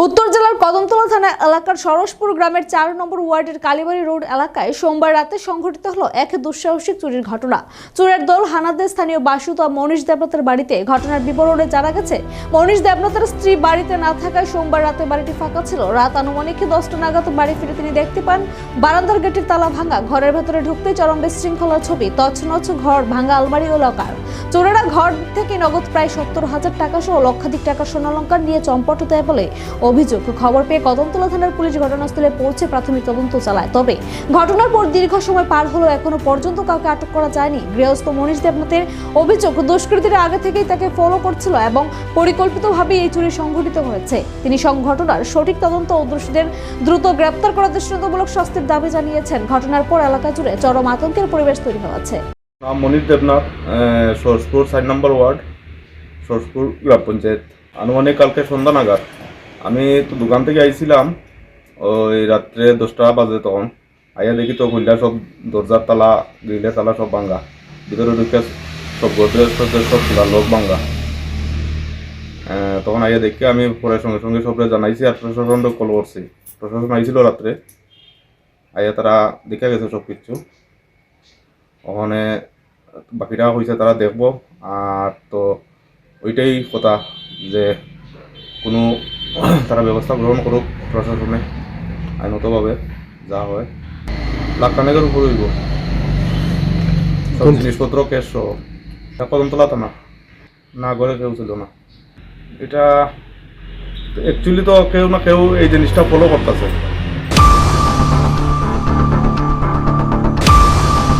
উত্তর জেলার কদমতলা থানা এলাকার সরসপুর গ্রামের ৪ নম্বর ওয়ার্ডের কালীবাড়ি রোড এলাকায় সোমবার রাতে সংঘটিত হলো এক দুঃসাহসিক চুরির ঘটনা। চোরের দল হানাদের স্থানীয় বাসুত ও মনীষ দেবনাথের বাড়িতে। ঘটনার বিবরণে জানা গেছে, মনীষ দেবনাথের স্ত্রী বাড়িতে না থাকায় সোমবার রাতে বাড়িটি ফাঁকা ছিল। রাত আনুমানিক 10টা নাগাদ বাড়ি ফিরে তিনি দেখতে পান বারান্দার গেটের তালা ভাঙা, ঘরের ভেতরে ঢুকতেই চরম বিশৃঙ্খলার ছবি, তছনছ ঘর, ভাঙা আলমারি ও লকার। চোরেরা ঘর থেকে নগদ প্রায় 70,000 টাকা সহ লক্ষাধিক টাকা সোনালংকার নিয়ে চম্পট দেয় বলে অভিযোগ। খবর পেয়ে কদমতলা থানার পুলিশ ঘটনাস্থলে পৌঁছে প্রাথমিক তদন্ত চালায়। তবে ঘটনার পর দীর্ঘ সময় পার হলেও এখনো পর্যন্ত কাউকে আটক করা যায়নি। গৃহস্থ মনীষ দেবনাথের অভিযোগ, দুষ্কৃতীরা আগে থেকেই তাকে ফলো করছিল এবং পরিকল্পিতভাবে এই চুরি সংঘটিত হয়েছে। তিনি ঘটনার সঠিক তদন্ত ও দোষীদের দ্রুত গ্রেপ্তার করার দৃষ্টান্তমূলক শাস্তির দাবি জানিয়েছেন। ঘটনার পর এলাকা জুড়ে চরম আতঙ্কের পরিবেশ তৈরি হয়েছে। নাম মনীষ দেবনাথ, সরসপুর 4 নম্বর ওয়ার্ড, সরসপুর গ্রাম পঞ্চায়েত। আনুমানিক কালকে সন্ধ্যা নাগাদ আমি তো দোকান থেকে আইছিলাম, ওই রাত্রে 10টা বাজে। তখন আইয়া দেখি তো খুললা সব দরজার তালা, গ্রিলের তালা সব ভাঙ্গা, ভিতরে ঢুকে সব গোদরেজ সব খোলা, লোক ভাঙ্গা। তখন আইয়া দেখি আমি পরে সঙ্গে সঙ্গে সবরে জানাইছি আর প্রশাসনকে কল করছি। প্রশাসন আইছিল রাত্রে, আইয়া তারা দেখা গেছে সব কিছু। ওখানে বাকিরা হয়েছে তারা দেখবো। আর তো ওইটাই কথা যে কোনো তারা ব্যবস্থা গ্রহণ করুক প্রশাসনে, আইনতভাবে যা হয়। লাখ খানেকের উপর হইব সব জিনিসপত্র, ক্যাশ সহ। কদমতলা থানা না, ঘরে কেউ ছিল না। এটা অ্যাকচুয়ালি তো কেউ না কেউ এই জিনিসটা ফলো করতেছে।